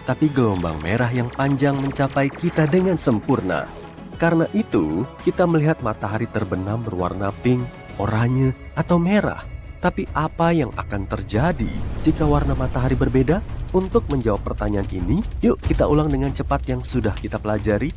tapi gelombang merah yang panjang mencapai kita dengan sempurna. Karena itu, kita melihat matahari terbenam berwarna pink, oranye, atau merah. Tapi apa yang akan terjadi jika warna matahari berbeda? Untuk menjawab pertanyaan ini, yuk kita ulang dengan cepat yang sudah kita pelajari.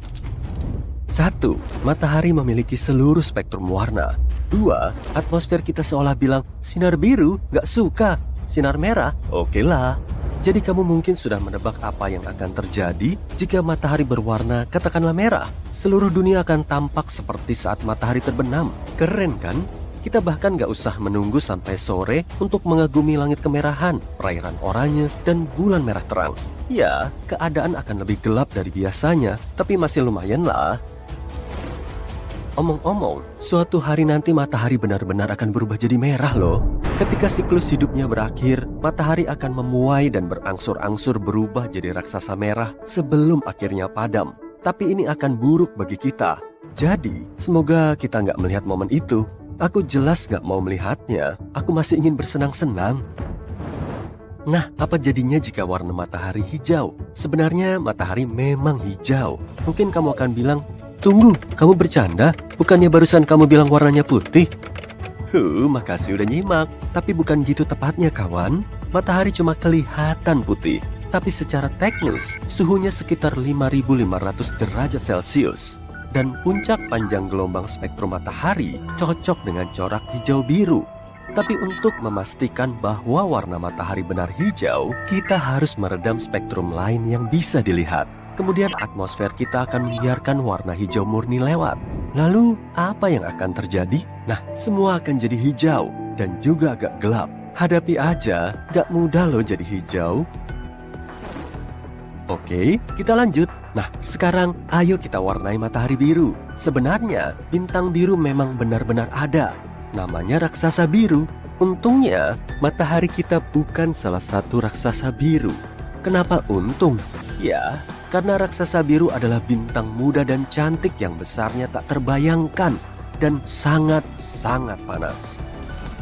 1. Matahari memiliki seluruh spektrum warna. 2. Atmosfer kita seolah bilang, sinar biru gak suka, sinar merah oke lah. Jadi kamu mungkin sudah menebak apa yang akan terjadi jika matahari berwarna katakanlah merah. Seluruh dunia akan tampak seperti saat matahari terbenam. Keren kan? Kita bahkan gak usah menunggu sampai sore untuk mengagumi langit kemerahan, perairan oranye, dan bulan merah terang. Ya, keadaan akan lebih gelap dari biasanya, tapi masih lumayan lah. Omong-omong, suatu hari nanti matahari benar-benar akan berubah jadi merah loh. Ketika siklus hidupnya berakhir, matahari akan memuai dan berangsur-angsur berubah jadi raksasa merah sebelum akhirnya padam. Tapi ini akan buruk bagi kita. Jadi, semoga kita nggak melihat momen itu. Aku jelas nggak mau melihatnya. Aku masih ingin bersenang-senang. Nah, apa jadinya jika warna matahari hijau? Sebenarnya matahari memang hijau. Mungkin kamu akan bilang, tunggu, kamu bercanda? Bukannya barusan kamu bilang warnanya putih? Makasih udah nyimak. Tapi bukan gitu tepatnya kawan. Matahari cuma kelihatan putih. Tapi secara teknis, suhunya sekitar 5.500 derajat Celcius. Dan puncak panjang gelombang spektrum matahari cocok dengan corak hijau biru. Tapi untuk memastikan bahwa warna matahari benar hijau, kita harus meredam spektrum lain yang bisa dilihat. Kemudian atmosfer kita akan membiarkan warna hijau murni lewat. Lalu, apa yang akan terjadi? Nah, semua akan jadi hijau dan juga agak gelap. Hadapi aja, gak mudah loh jadi hijau. Oke, kita lanjut. Nah, sekarang ayo kita warnai matahari biru. Sebenarnya, bintang biru memang benar-benar ada. Namanya raksasa biru. Untungnya, matahari kita bukan salah satu raksasa biru. Kenapa untung? Ya, karena raksasa biru adalah bintang muda dan cantik yang besarnya tak terbayangkan dan sangat-sangat panas.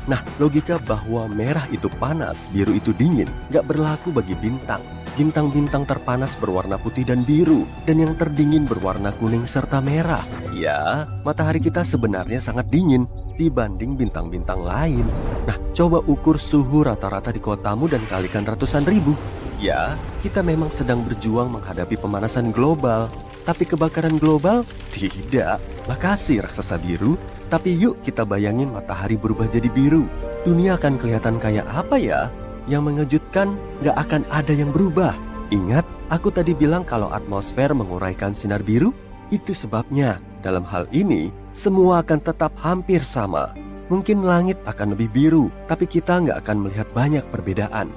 Nah, logika bahwa merah itu panas, biru itu dingin, gak berlaku bagi bintang. Bintang-bintang terpanas berwarna putih dan biru, dan yang terdingin berwarna kuning serta merah. Ya, matahari kita sebenarnya sangat dingin dibanding bintang-bintang lain. Nah, coba ukur suhu rata-rata di kotamu dan kalikan ratusan ribu. Ya, kita memang sedang berjuang menghadapi pemanasan global. Tapi kebakaran global? Tidak. Makasih raksasa biru. Tapi yuk kita bayangin matahari berubah jadi biru. Dunia akan kelihatan kayak apa ya? Yang mengejutkan, gak akan ada yang berubah. Ingat, aku tadi bilang kalau atmosfer menguraikan sinar biru? Itu sebabnya, dalam hal ini, semua akan tetap hampir sama. Mungkin langit akan lebih biru, tapi kita gak akan melihat banyak perbedaan.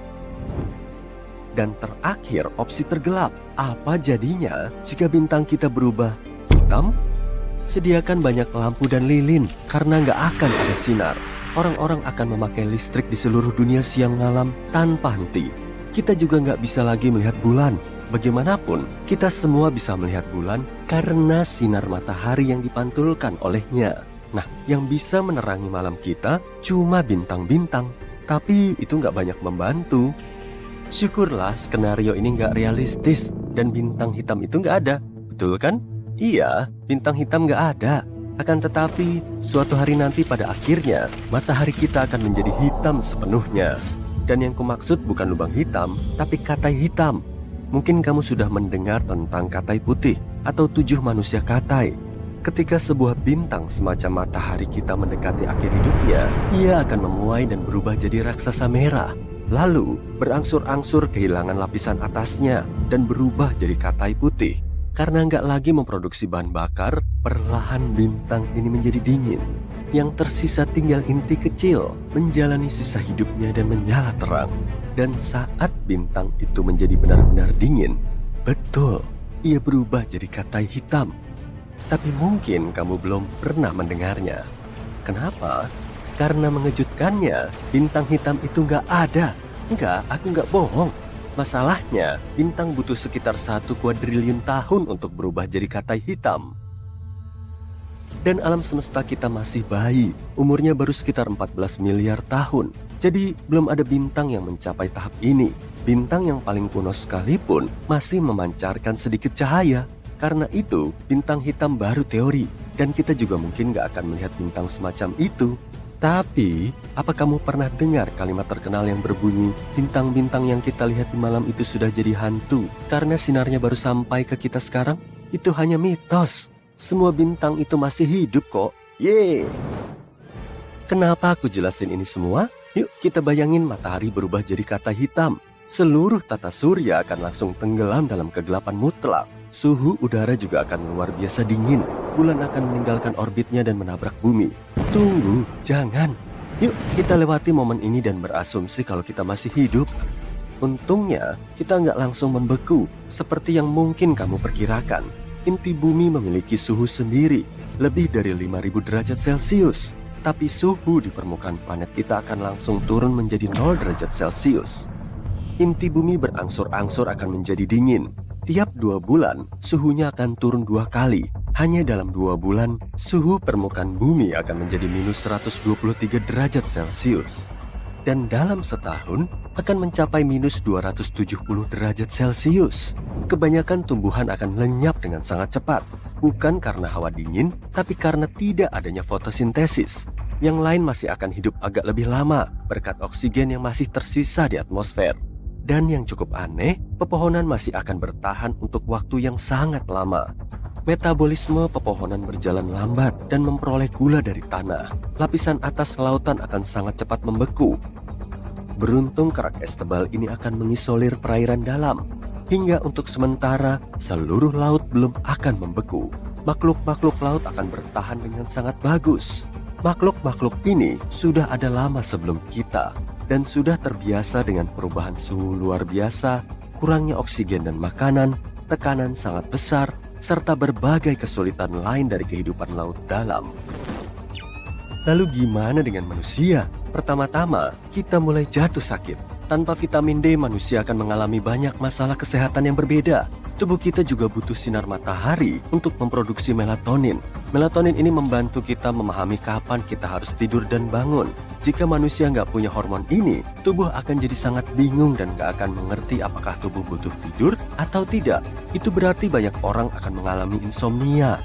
Dan terakhir, opsi tergelap. Apa jadinya jika bintang kita berubah hitam? Sediakan banyak lampu dan lilin, karena gak akan ada sinar. Orang-orang akan memakai listrik di seluruh dunia siang malam tanpa henti. Kita juga nggak bisa lagi melihat bulan. Bagaimanapun, kita semua bisa melihat bulan karena sinar matahari yang dipantulkan olehnya. Nah, yang bisa menerangi malam kita cuma bintang-bintang. Tapi itu nggak banyak membantu. Syukurlah skenario ini nggak realistis dan bintang hitam itu nggak ada. Betul kan? Iya, bintang hitam nggak ada. Akan tetapi, suatu hari nanti pada akhirnya, matahari kita akan menjadi hitam sepenuhnya. Dan yang kumaksud bukan lubang hitam, tapi katai hitam. Mungkin kamu sudah mendengar tentang katai putih atau 7 manusia katai. Ketika sebuah bintang semacam matahari kita mendekati akhir hidupnya, ia akan memuai dan berubah jadi raksasa merah. Lalu, berangsur-angsur kehilangan lapisan atasnya dan berubah jadi katai putih. Karena nggak lagi memproduksi bahan bakar, perlahan bintang ini menjadi dingin. Yang tersisa tinggal inti kecil, menjalani sisa hidupnya dan menyala terang. Dan saat bintang itu menjadi benar-benar dingin, betul, ia berubah jadi katai hitam. Tapi mungkin kamu belum pernah mendengarnya. Kenapa? Karena mengejutkannya, bintang hitam itu nggak ada. Enggak, aku nggak bohong. Masalahnya, bintang butuh sekitar 1 kuadriliun tahun untuk berubah jadi katai hitam. Dan alam semesta kita masih bayi, umurnya baru sekitar 14 miliar tahun. Jadi, belum ada bintang yang mencapai tahap ini. bintang yang paling kuno sekalipun masih memancarkan sedikit cahaya. Karena itu, bintang hitam baru teori, dan kita juga mungkin gak akan melihat bintang semacam itu. Tapi, apa kamu pernah dengar kalimat terkenal yang berbunyi, bintang-bintang yang kita lihat di malam itu sudah jadi hantu karena sinarnya baru sampai ke kita sekarang? Itu hanya mitos. Semua bintang itu masih hidup kok. Yeay! Kenapa aku jelasin ini semua? Yuk kita bayangin matahari berubah jadi kata hitam. Seluruh tata surya akan langsung tenggelam dalam kegelapan mutlak. Suhu udara juga akan luar biasa dingin. Bulan akan meninggalkan orbitnya dan menabrak bumi. Tunggu, jangan. Yuk kita lewati momen ini dan berasumsi kalau kita masih hidup. Untungnya kita nggak langsung membeku seperti yang mungkin kamu perkirakan. Inti bumi memiliki suhu sendiri, lebih dari 5.000 derajat Celcius. Tapi suhu di permukaan planet kita akan langsung turun menjadi 0 derajat Celcius. Inti bumi berangsur-angsur akan menjadi dingin. Tiap 2 bulan, suhunya akan turun 2 kali. Hanya dalam 2 bulan, suhu permukaan bumi akan menjadi minus 123 derajat Celcius. Dan dalam setahun, akan mencapai minus 270 derajat Celcius. Kebanyakan tumbuhan akan lenyap dengan sangat cepat. Bukan karena hawa dingin, tapi karena tidak adanya fotosintesis. Yang lain masih akan hidup agak lebih lama, berkat oksigen yang masih tersisa di atmosfer. Dan yang cukup aneh, pepohonan masih akan bertahan untuk waktu yang sangat lama. Metabolisme pepohonan berjalan lambat dan memperoleh gula dari tanah. Lapisan atas lautan akan sangat cepat membeku. Beruntung kerak es tebal ini akan mengisolir perairan dalam. Hingga untuk sementara, seluruh laut belum akan membeku. Makhluk-makhluk laut akan bertahan dengan sangat bagus. Makhluk-makhluk ini sudah ada lama sebelum kita dan sudah terbiasa dengan perubahan suhu luar biasa, kurangnya oksigen dan makanan, tekanan sangat besar, serta berbagai kesulitan lain dari kehidupan laut dalam. Lalu gimana dengan manusia? Pertama-tama, kita mulai jatuh sakit. Tanpa vitamin D, manusia akan mengalami banyak masalah kesehatan yang berbeda. Tubuh kita juga butuh sinar matahari untuk memproduksi melatonin. Melatonin ini membantu kita memahami kapan kita harus tidur dan bangun. Jika manusia nggak punya hormon ini, tubuh akan jadi sangat bingung dan nggak akan mengerti apakah tubuh butuh tidur atau tidak. Itu berarti banyak orang akan mengalami insomnia.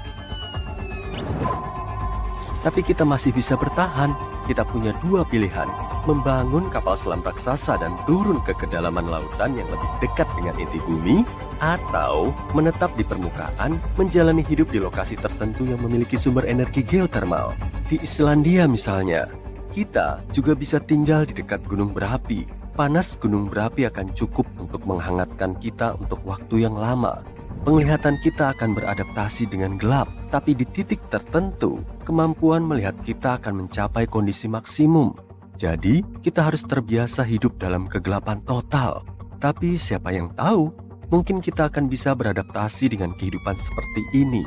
Tapi kita masih bisa bertahan. Kita punya 2 pilihan, membangun kapal selam raksasa dan turun ke kedalaman lautan yang lebih dekat dengan inti bumi, atau menetap di permukaan, menjalani hidup di lokasi tertentu yang memiliki sumber energi geotermal. Di Islandia misalnya, kita juga bisa tinggal di dekat gunung berapi. Panas gunung berapi akan cukup untuk menghangatkan kita untuk waktu yang lama. Penglihatan kita akan beradaptasi dengan gelap, tapi di titik tertentu, kemampuan melihat kita akan mencapai kondisi maksimum. Jadi, kita harus terbiasa hidup dalam kegelapan total. Tapi siapa yang tahu, mungkin kita akan bisa beradaptasi dengan kehidupan seperti ini.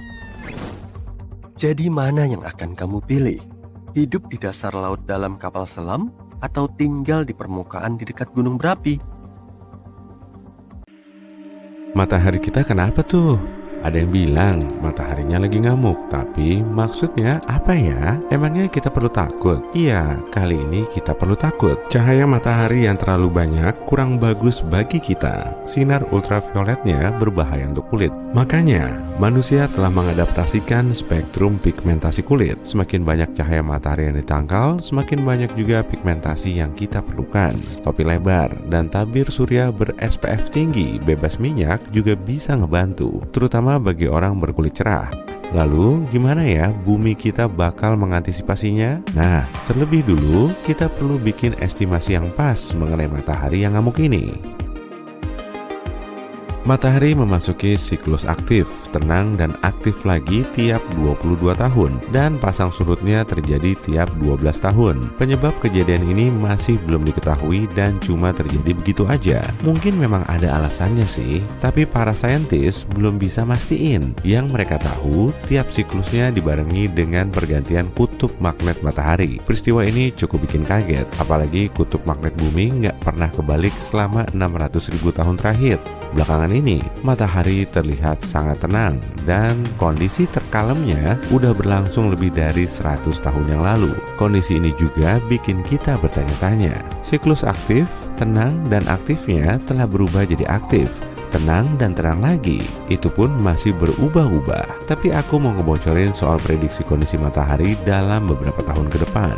Jadi mana yang akan kamu pilih? Hidup di dasar laut dalam kapal selam, atau tinggal di permukaan di dekat gunung berapi? Matahari kita kenapa tuh? Ada yang bilang mataharinya lagi ngamuk, tapi maksudnya apa ya? Emangnya kita perlu takut? Iya, kali ini kita perlu takut. Cahaya matahari yang terlalu banyak kurang bagus bagi kita. Sinar ultravioletnya berbahaya untuk kulit. Makanya, manusia telah mengadaptasikan spektrum pigmentasi kulit. Semakin banyak cahaya matahari yang ditangkal, semakin banyak juga pigmentasi yang kita perlukan. Topi lebar dan tabir surya ber-SPF tinggi, bebas minyak juga bisa ngebantu, terutama bagi orang berkulit cerah. Lalu gimana ya bumi kita bakal mengantisipasinya? Nah, terlebih dulu kita perlu bikin estimasi yang pas mengenai matahari yang ngamuk ini. Matahari memasuki siklus aktif, tenang dan aktif lagi tiap 22 tahun dan pasang surutnya terjadi tiap 12 tahun. Penyebab kejadian ini masih belum diketahui dan cuma terjadi begitu aja. Mungkin memang ada alasannya sih, tapi para saintis belum bisa mastiin. Yang mereka tahu, tiap siklusnya dibarengi dengan pergantian kutub magnet matahari. Peristiwa ini cukup bikin kaget, apalagi kutub magnet bumi nggak pernah kebalik selama 600.000 tahun terakhir. Belakangan ini, matahari terlihat sangat tenang dan kondisi terkalemnya udah berlangsung lebih dari 100 tahun yang lalu. Kondisi ini juga bikin kita bertanya-tanya, siklus aktif, tenang, dan aktifnya telah berubah jadi aktif, tenang, dan tenang lagi. Itu pun masih berubah-ubah. Tapi aku mau ngebocorin soal prediksi kondisi matahari dalam beberapa tahun ke depan.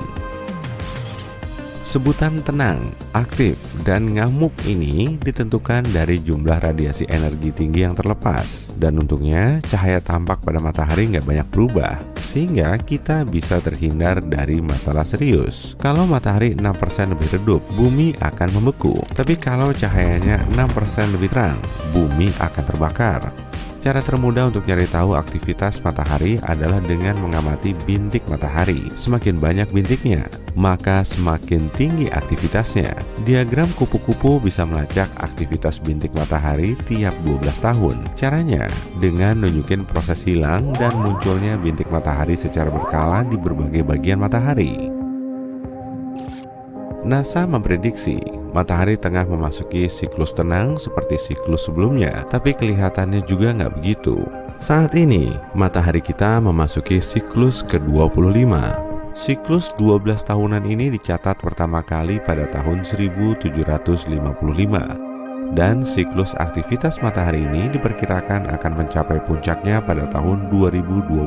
Sebutan tenang, aktif, dan ngamuk ini ditentukan dari jumlah radiasi energi tinggi yang terlepas. Dan untungnya cahaya tampak pada matahari nggak banyak berubah, sehingga kita bisa terhindar dari masalah serius. Kalau matahari 6% lebih redup, bumi akan membeku. Tapi kalau cahayanya 6% lebih terang, bumi akan terbakar. Cara termudah untuk cari tahu aktivitas matahari adalah dengan mengamati bintik matahari. Semakin banyak bintiknya, maka semakin tinggi aktivitasnya. Diagram kupu-kupu bisa melacak aktivitas bintik matahari tiap 12 tahun. Caranya dengan nunjukin proses hilang dan munculnya bintik matahari secara berkala di berbagai bagian matahari. NASA memprediksi matahari tengah memasuki siklus tenang seperti siklus sebelumnya, tapi kelihatannya juga nggak begitu. Saat ini, matahari kita memasuki siklus ke-25. Siklus 12 tahunan ini dicatat pertama kali pada tahun 1755. Dan siklus aktivitas matahari ini diperkirakan akan mencapai puncaknya pada tahun 2025.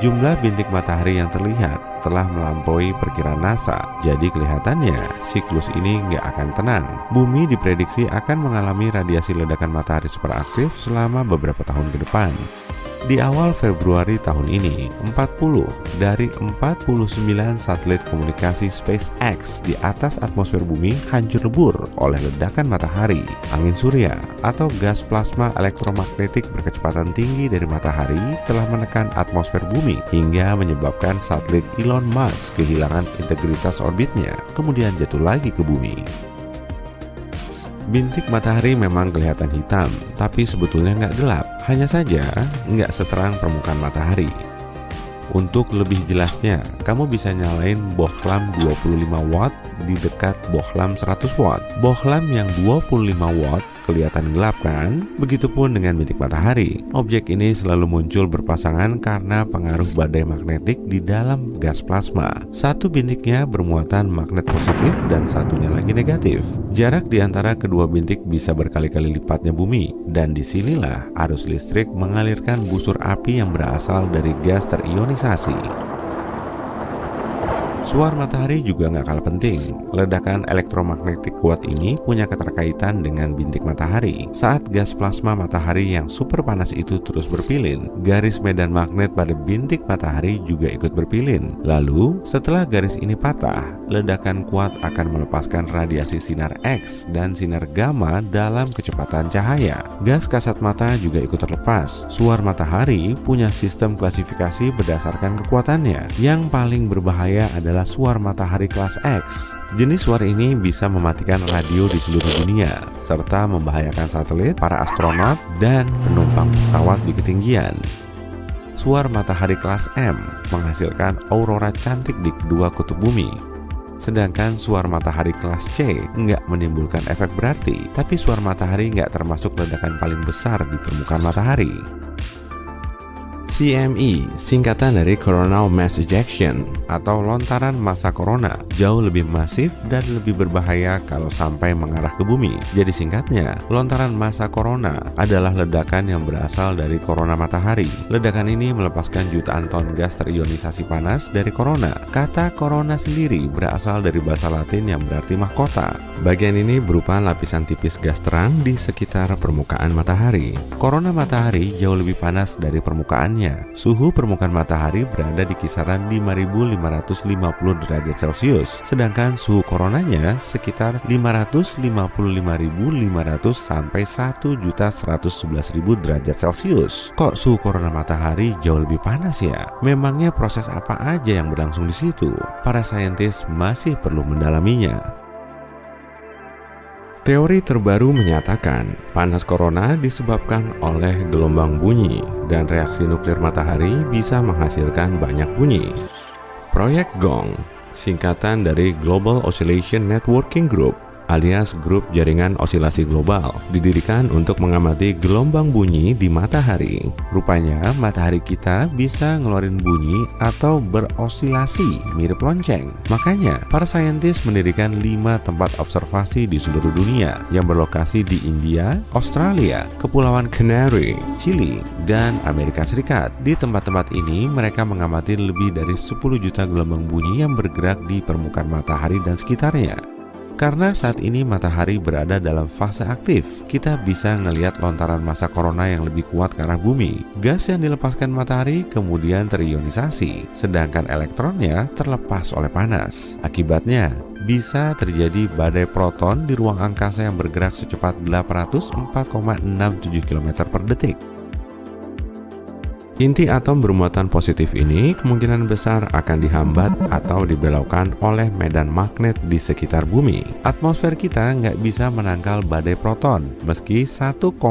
Jumlah bintik matahari yang terlihat telah melampaui perkiraan NASA. Jadi kelihatannya siklus ini nggak akan tenang. Bumi diprediksi akan mengalami radiasi ledakan matahari super aktif selama beberapa tahun ke depan. Di awal Februari tahun ini, 40 dari 49 satelit komunikasi SpaceX di atas atmosfer bumi hancur lebur oleh ledakan matahari, angin surya, atau gas plasma elektromagnetik berkecepatan tinggi dari matahari telah menekan atmosfer bumi hingga menyebabkan satelit Elon Musk kehilangan integritas orbitnya, kemudian jatuh lagi ke bumi. Bintik matahari memang kelihatan hitam, tapi sebetulnya nggak gelap. Hanya saja nggak seterang permukaan matahari. Untuk lebih jelasnya, kamu bisa nyalain bohlam 25 watt di dekat bohlam 100 watt. Bohlam yang 25 watt kelihatan gelap kan? Begitupun dengan bintik matahari. Objek ini selalu muncul berpasangan karena pengaruh badai magnetik di dalam gas plasma. Satu bintiknya bermuatan magnet positif dan satunya lagi negatif. Jarak di antara kedua bintik bisa berkali-kali lipatnya bumi, dan disinilah arus listrik mengalirkan busur api yang berasal dari gas terionisasi. Suar matahari juga nggak kalah penting. Ledakan elektromagnetik kuat ini punya keterkaitan dengan bintik matahari. Saat gas plasma matahari yang super panas itu terus berpilin, garis medan magnet pada bintik matahari juga ikut berpilin. Lalu, setelah garis ini patah, ledakan kuat akan melepaskan radiasi sinar X dan sinar gamma dalam kecepatan cahaya. Gas kasat mata juga ikut terlepas. Suar matahari punya sistem klasifikasi berdasarkan kekuatannya. Yang paling berbahaya adalah suar matahari kelas X. Jenis suar ini bisa mematikan radio di seluruh dunia, serta membahayakan satelit, para astronot, dan penumpang pesawat di ketinggian. Suar matahari kelas M menghasilkan aurora cantik di kedua kutub bumi. Sedangkan suar matahari kelas C nggak menimbulkan efek berarti, tapi suar matahari nggak termasuk ledakan paling besar di permukaan matahari. CME, singkatan dari Coronal Mass Ejection atau lontaran massa corona, jauh lebih masif dan lebih berbahaya kalau sampai mengarah ke bumi. Jadi singkatnya, lontaran massa corona adalah ledakan yang berasal dari korona matahari. Ledakan ini melepaskan jutaan ton gas terionisasi panas dari korona. Kata korona sendiri berasal dari bahasa Latin yang berarti mahkota. Bagian ini berupa lapisan tipis gas terang di sekitar permukaan matahari. Korona matahari jauh lebih panas dari permukaannya. Suhu permukaan matahari berada di kisaran 5.550 derajat Celcius, sedangkan suhu koronanya sekitar 555.500 sampai 1.111.000 derajat Celcius. Kok suhu korona matahari jauh lebih panas ya? Memangnya proses apa aja yang berlangsung di situ? Para saintis masih perlu mendalaminya. Teori terbaru menyatakan panas korona disebabkan oleh gelombang bunyi dan reaksi nuklir matahari bisa menghasilkan banyak bunyi. Proyek GONG, singkatan dari Global Oscillation Networking Group, alias Grup Jaringan Osilasi Global, didirikan untuk mengamati gelombang bunyi di matahari. Rupanya matahari kita bisa ngeluarin bunyi atau berosilasi mirip lonceng. Makanya para saintis mendirikan 5 tempat observasi di seluruh dunia yang berlokasi di India, Australia, Kepulauan Canary, Chili, dan Amerika Serikat. Di tempat-tempat ini mereka mengamati lebih dari 10 juta gelombang bunyi yang bergerak di permukaan matahari dan sekitarnya. Karena saat ini matahari berada dalam fase aktif, kita bisa ngelihat lontaran massa corona yang lebih kuat ke arah bumi. Gas yang dilepaskan matahari kemudian terionisasi, sedangkan elektronnya terlepas oleh panas. Akibatnya, bisa terjadi badai proton di ruang angkasa yang bergerak secepat 804,67 km per detik. Inti atom bermuatan positif ini kemungkinan besar akan dihambat atau dibelokkan oleh medan magnet di sekitar bumi. Atmosfer kita nggak bisa menangkal badai proton, meski 1,6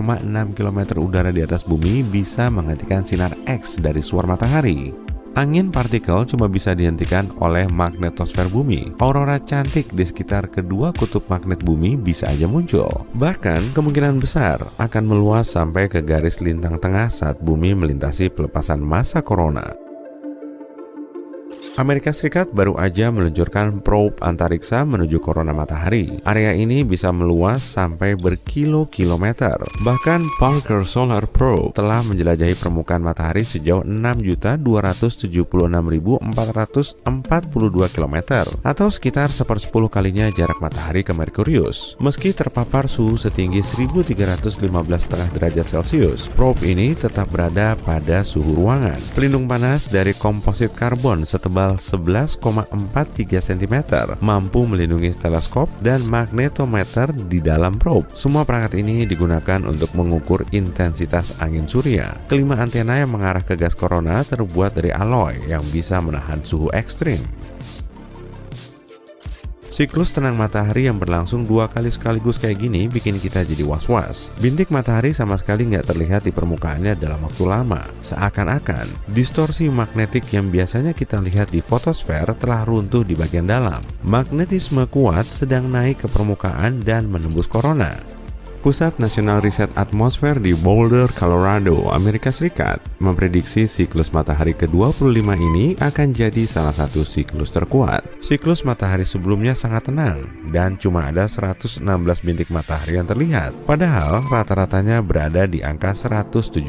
km udara di atas bumi bisa menghentikan sinar X dari suar matahari. Angin partikel cuma bisa dihentikan oleh magnetosfer bumi. Aurora cantik di sekitar kedua kutub magnet bumi bisa aja muncul. Bahkan kemungkinan besar akan meluas sampai ke garis lintang tengah saat bumi melintasi pelepasan massa corona. Amerika Serikat baru aja meluncurkan probe antariksa menuju korona matahari. Area ini bisa meluas sampai berkilo-kilometer. Bahkan Parker Solar Probe telah menjelajahi permukaan matahari sejauh 6.276.442 km atau sekitar 1/10 kalinya jarak matahari ke Merkurius. Meski terpapar suhu setinggi 1315,5 derajat Celcius, probe ini tetap berada pada suhu ruangan. Pelindung panas dari komposit karbon setebal 11,43 cm mampu melindungi teleskop dan magnetometer di dalam probe. Semua perangkat ini digunakan untuk mengukur intensitas angin surya. Kelima antena yang mengarah ke gas corona terbuat dari alloy yang bisa menahan suhu ekstrim. Siklus tenang matahari yang berlangsung 2 kali sekaligus kayak gini bikin kita jadi was-was. Bintik matahari sama sekali nggak terlihat di permukaannya dalam waktu lama. Seakan-akan distorsi magnetik yang biasanya kita lihat di fotosfer telah runtuh di bagian dalam. Magnetisme kuat sedang naik ke permukaan dan menembus korona. Pusat Nasional Riset Atmosfer di Boulder, Colorado, Amerika Serikat memprediksi siklus matahari ke-25 ini akan jadi salah satu siklus terkuat. Siklus matahari sebelumnya sangat tenang dan cuma ada 116 bintik matahari yang terlihat. Padahal rata-ratanya berada di angka 170.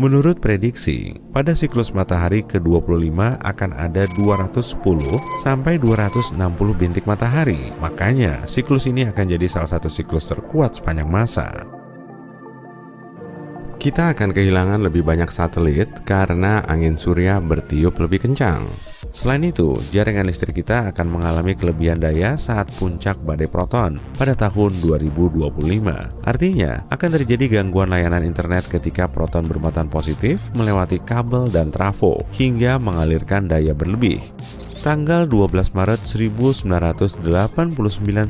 Menurut prediksi, pada siklus matahari ke-25 akan ada 210 sampai 260 bintik matahari. Makanya siklus ini akan jadi salah satu siklus terkuat sepanjang masa. Kita akan kehilangan lebih banyak satelit karena angin surya bertiup lebih kencang. Selain itu, jaringan listrik kita akan mengalami kelebihan daya saat puncak badai proton pada tahun 2025. Artinya, akan terjadi gangguan layanan internet ketika proton bermuatan positif melewati kabel dan trafo hingga mengalirkan daya berlebih. Tanggal 12 Maret 1989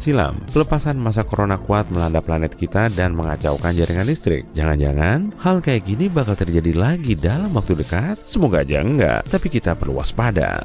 silam, pelepasan massa corona kuat melanda planet kita dan mengacaukan jaringan listrik. Jangan-jangan hal kayak gini bakal terjadi lagi dalam waktu dekat? Semoga aja enggak, tapi kita perlu waspada.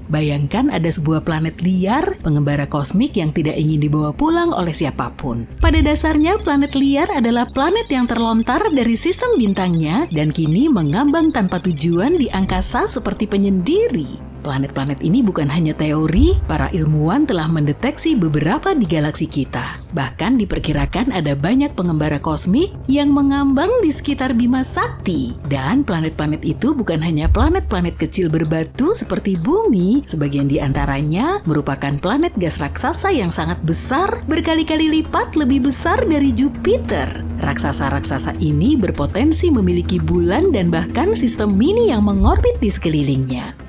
Bayangkan ada sebuah planet liar, pengembara kosmik yang tidak ingin dibawa pulang oleh siapapun. Pada dasarnya, planet liar adalah planet yang terlontar dari sistem bintangnya dan kini mengambang tanpa tujuan di angkasa seperti penyendiri. Planet-planet ini bukan hanya teori, para ilmuwan telah mendeteksi beberapa di galaksi kita. Bahkan diperkirakan ada banyak pengembara kosmik yang mengambang di sekitar Bima Sakti. Dan planet-planet itu bukan hanya planet-planet kecil berbatu seperti Bumi, sebagian di antaranya merupakan planet gas raksasa yang sangat besar, berkali-kali lipat lebih besar dari Jupiter. Raksasa-raksasa ini berpotensi memiliki bulan dan bahkan sistem mini yang mengorbit di sekelilingnya.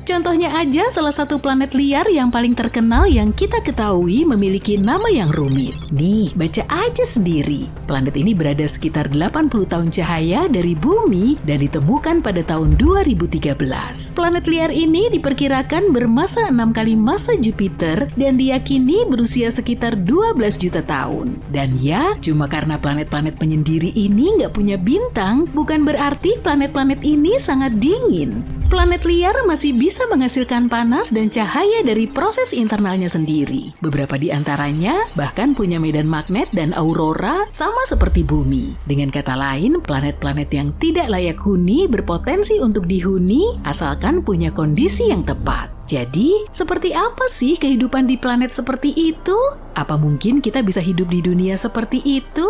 Contohnya aja salah satu planet liar yang paling terkenal yang kita ketahui memiliki nama yang rumit. Nih, baca aja sendiri. Planet ini berada sekitar 80 tahun cahaya dari Bumi dan ditemukan pada tahun 2013. Planet liar ini diperkirakan bermassa 6 kali massa Jupiter dan diyakini berusia sekitar 12 juta tahun. Dan ya, cuma karena planet-planet penyendiri ini nggak punya bintang, bukan berarti planet-planet ini sangat dingin. Planet liar masih bisa bisa menghasilkan panas dan cahaya dari proses internalnya sendiri. Beberapa di antaranya bahkan punya medan magnet dan aurora sama seperti bumi. Dengan kata lain, planet-planet yang tidak layak huni berpotensi untuk dihuni asalkan punya kondisi yang tepat. Jadi, seperti apa sih kehidupan di planet seperti itu? Apa mungkin kita bisa hidup di dunia seperti itu?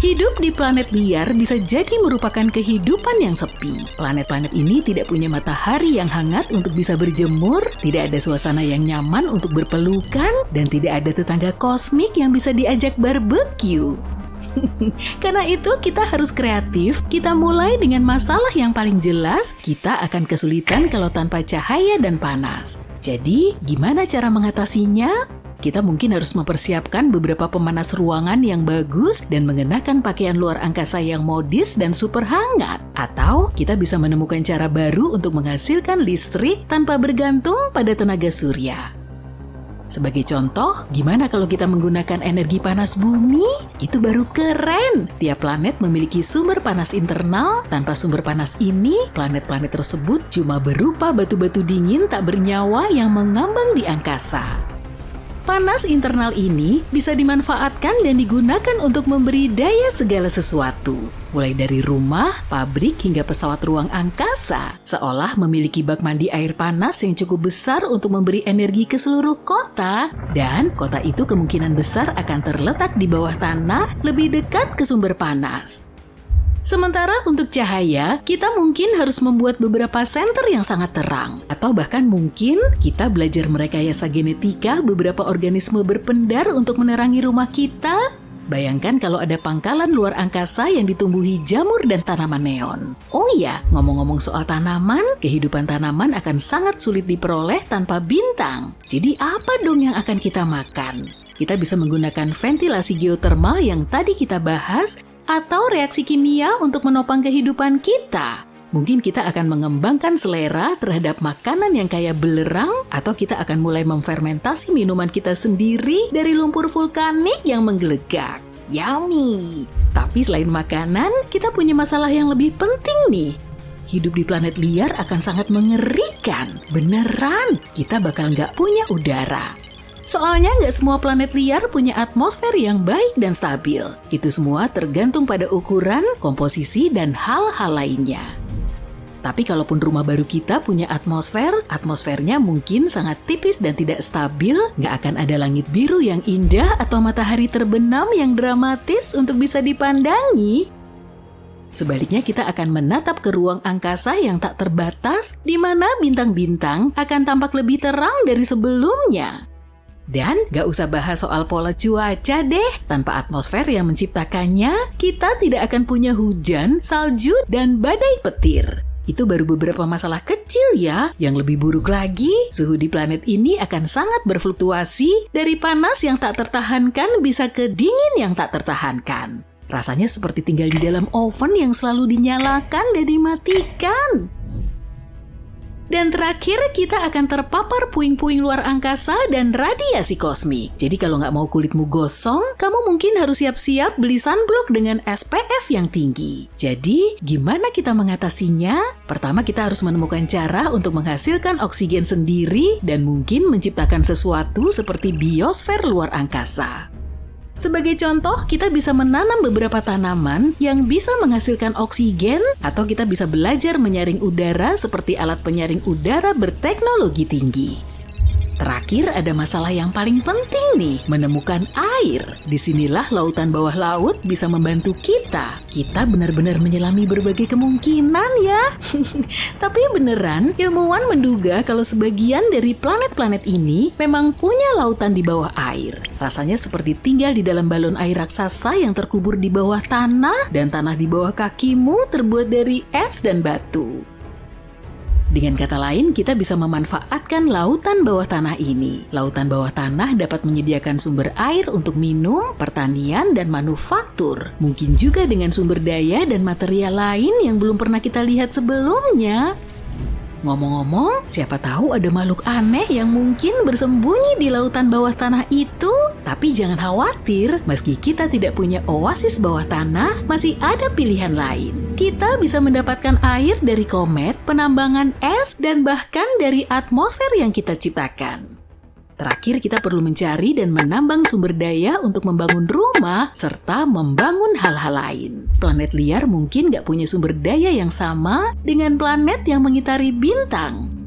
Hidup di planet liar bisa jadi merupakan kehidupan yang sepi. Planet-planet ini tidak punya matahari yang hangat untuk bisa berjemur, tidak ada suasana yang nyaman untuk berpelukan, dan tidak ada tetangga kosmik yang bisa diajak barbecue. Karena itu kita harus kreatif, kita mulai dengan masalah yang paling jelas, kita akan kesulitan kalau tanpa cahaya dan panas. Jadi, gimana cara mengatasinya? Kita mungkin harus mempersiapkan beberapa pemanas ruangan yang bagus dan mengenakan pakaian luar angkasa yang modis dan super hangat. Atau kita bisa menemukan cara baru untuk menghasilkan listrik tanpa bergantung pada tenaga surya. Sebagai contoh, gimana kalau kita menggunakan energi panas bumi? Itu baru keren! Tiap planet memiliki sumber panas internal. Tanpa sumber panas ini, planet-planet tersebut cuma berupa batu-batu dingin tak bernyawa yang mengambang di angkasa. Panas internal ini bisa dimanfaatkan dan digunakan untuk memberi daya segala sesuatu. Mulai dari rumah, pabrik, hingga pesawat ruang angkasa. Seolah memiliki bak mandi air panas yang cukup besar untuk memberi energi ke seluruh kota. Dan kota itu kemungkinan besar akan terletak di bawah tanah lebih dekat ke sumber panas. Sementara untuk cahaya, kita mungkin harus membuat beberapa senter yang sangat terang. Atau bahkan mungkin kita belajar merekayasa genetika beberapa organisme berpendar untuk menerangi rumah kita. Bayangkan kalau ada pangkalan luar angkasa yang ditumbuhi jamur dan tanaman neon. Oh iya, ngomong-ngomong soal tanaman, kehidupan tanaman akan sangat sulit diperoleh tanpa bintang. Jadi apa dong yang akan kita makan? Kita bisa menggunakan ventilasi geotermal yang tadi kita bahas, atau reaksi kimia untuk menopang kehidupan kita. Mungkin kita akan mengembangkan selera terhadap makanan yang kaya belerang, atau kita akan mulai memfermentasi minuman kita sendiri dari lumpur vulkanik yang menggelegak. Yummy! Tapi selain makanan, kita punya masalah yang lebih penting nih. Hidup di planet liar akan sangat mengerikan. Beneran, kita bakal nggak punya udara. Soalnya nggak semua planet liar punya atmosfer yang baik dan stabil. Itu semua tergantung pada ukuran, komposisi, dan hal-hal lainnya. Tapi kalaupun rumah baru kita punya atmosfernya mungkin sangat tipis dan tidak stabil, nggak akan ada langit biru yang indah atau matahari terbenam yang dramatis untuk bisa dipandangi. Sebaliknya kita akan menatap ke ruang angkasa yang tak terbatas, di mana bintang-bintang akan tampak lebih terang dari sebelumnya. Dan gak usah bahas soal pola cuaca deh. Tanpa atmosfer yang menciptakannya, kita tidak akan punya hujan, salju, dan badai petir. Itu baru beberapa masalah kecil ya. Yang lebih buruk lagi, suhu di planet ini akan sangat berfluktuasi dari panas yang tak tertahankan bisa ke dingin yang tak tertahankan. Rasanya seperti tinggal di dalam oven yang selalu dinyalakan dan dimatikan. Dan terakhir, kita akan terpapar puing-puing luar angkasa dan radiasi kosmik. Jadi kalau nggak mau kulitmu gosong, kamu mungkin harus siap-siap beli sunblock dengan SPF yang tinggi. Jadi, gimana kita mengatasinya? Pertama, kita harus menemukan cara untuk menghasilkan oksigen sendiri dan mungkin menciptakan sesuatu seperti biosfer luar angkasa. Sebagai contoh, kita bisa menanam beberapa tanaman yang bisa menghasilkan oksigen, atau kita bisa belajar menyaring udara seperti alat penyaring udara berteknologi tinggi. Terakhir, ada masalah yang paling penting nih, menemukan air. Disinilah lautan bawah laut bisa membantu kita. Kita benar-benar menyelami berbagai kemungkinan ya. Tapi beneran, ilmuwan menduga kalau sebagian dari planet-planet ini memang punya lautan di bawah air. Rasanya seperti tinggal di dalam balon air raksasa yang terkubur di bawah tanah, dan tanah di bawah kakimu terbuat dari es dan batu. Dengan kata lain, kita bisa memanfaatkan lautan bawah tanah ini. Lautan bawah tanah dapat menyediakan sumber air untuk minum, pertanian, dan manufaktur. Mungkin juga dengan sumber daya dan material lain yang belum pernah kita lihat sebelumnya. Ngomong-ngomong, siapa tahu ada makhluk aneh yang mungkin bersembunyi di lautan bawah tanah itu. Tapi jangan khawatir, meski kita tidak punya oasis bawah tanah, masih ada pilihan lain. Kita bisa mendapatkan air dari komet, penambangan es, dan bahkan dari atmosfer yang kita ciptakan. Terakhir, kita perlu mencari dan menambang sumber daya untuk membangun rumah serta membangun hal-hal lain. Planet liar mungkin nggak punya sumber daya yang sama dengan planet yang mengitari bintang.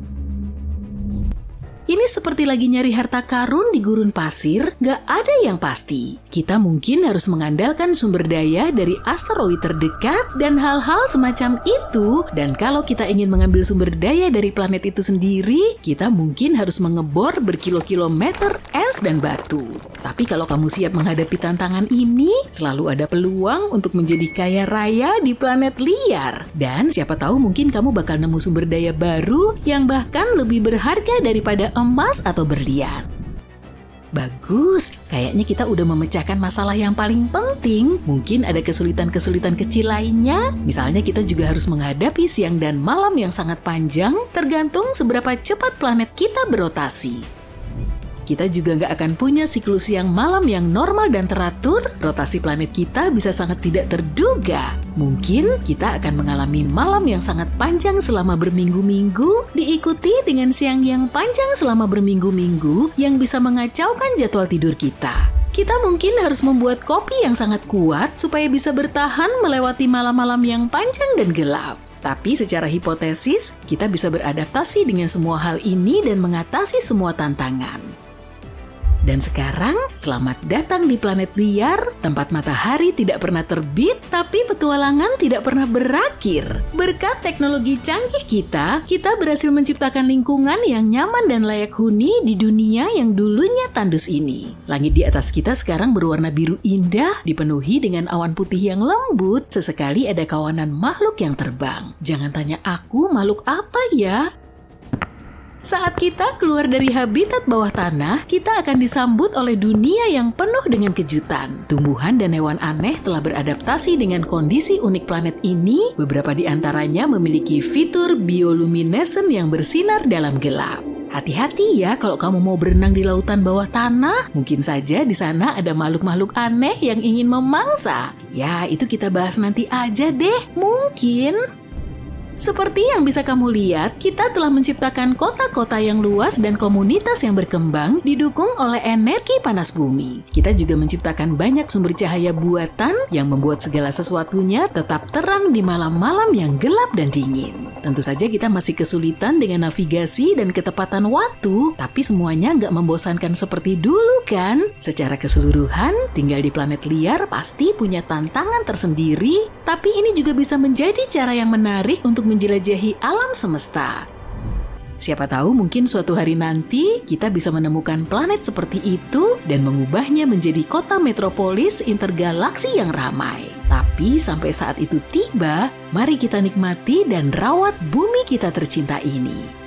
Ini seperti lagi nyari harta karun di gurun pasir, gak ada yang pasti. Kita mungkin harus mengandalkan sumber daya dari asteroid terdekat dan hal-hal semacam itu. Dan kalau kita ingin mengambil sumber daya dari planet itu sendiri, kita mungkin harus mengebor berkilo-kilometer es dan batu. Tapi kalau kamu siap menghadapi tantangan ini, selalu ada peluang untuk menjadi kaya raya di planet liar. Dan siapa tahu mungkin kamu bakal nemu sumber daya baru yang bahkan lebih berharga daripada emas atau berlian. Bagus, kayaknya kita udah memecahkan masalah yang paling penting. Mungkin ada kesulitan-kesulitan kecil lainnya. Misalnya kita juga harus menghadapi siang dan malam yang sangat panjang, tergantung seberapa cepat planet kita berotasi. Kita juga nggak akan punya siklus siang malam yang normal dan teratur. Rotasi planet kita bisa sangat tidak terduga. Mungkin kita akan mengalami malam yang sangat panjang selama berminggu-minggu, diikuti dengan siang yang panjang selama berminggu-minggu yang bisa mengacaukan jadwal tidur kita. Kita mungkin harus membuat kopi yang sangat kuat supaya bisa bertahan melewati malam-malam yang panjang dan gelap. Tapi secara hipotesis, kita bisa beradaptasi dengan semua hal ini dan mengatasi semua tantangan. Dan sekarang, selamat datang di planet liar, tempat matahari tidak pernah terbit, tapi petualangan tidak pernah berakhir. Berkat teknologi canggih kita berhasil menciptakan lingkungan yang nyaman dan layak huni di dunia yang dulunya tandus ini. Langit di atas kita sekarang berwarna biru indah, dipenuhi dengan awan putih yang lembut, sesekali ada kawanan makhluk yang terbang. Jangan tanya aku makhluk apa ya? Saat kita keluar dari habitat bawah tanah, kita akan disambut oleh dunia yang penuh dengan kejutan. Tumbuhan dan hewan aneh telah beradaptasi dengan kondisi unik planet ini. Beberapa di antaranya memiliki fitur bioluminescent yang bersinar dalam gelap. Hati-hati ya kalau kamu mau berenang di lautan bawah tanah. Mungkin saja di sana ada makhluk-makhluk aneh yang ingin memangsa. Ya, itu kita bahas nanti aja deh. Mungkin. Seperti yang bisa kamu lihat, kita telah menciptakan kota-kota yang luas dan komunitas yang berkembang didukung oleh energi panas bumi. Kita juga menciptakan banyak sumber cahaya buatan yang membuat segala sesuatunya tetap terang di malam-malam yang gelap dan dingin. Tentu saja kita masih kesulitan dengan navigasi dan ketepatan waktu, tapi semuanya nggak membosankan seperti dulu kan? Secara keseluruhan, tinggal di planet liar pasti punya tantangan tersendiri, tapi ini juga bisa menjadi cara yang menarik untuk menjelajahi alam semesta. Siapa tahu mungkin suatu hari nanti kita bisa menemukan planet seperti itu dan mengubahnya menjadi kota metropolis intergalaksi yang ramai. Tapi sampai saat itu tiba, mari kita nikmati dan rawat bumi kita tercinta ini.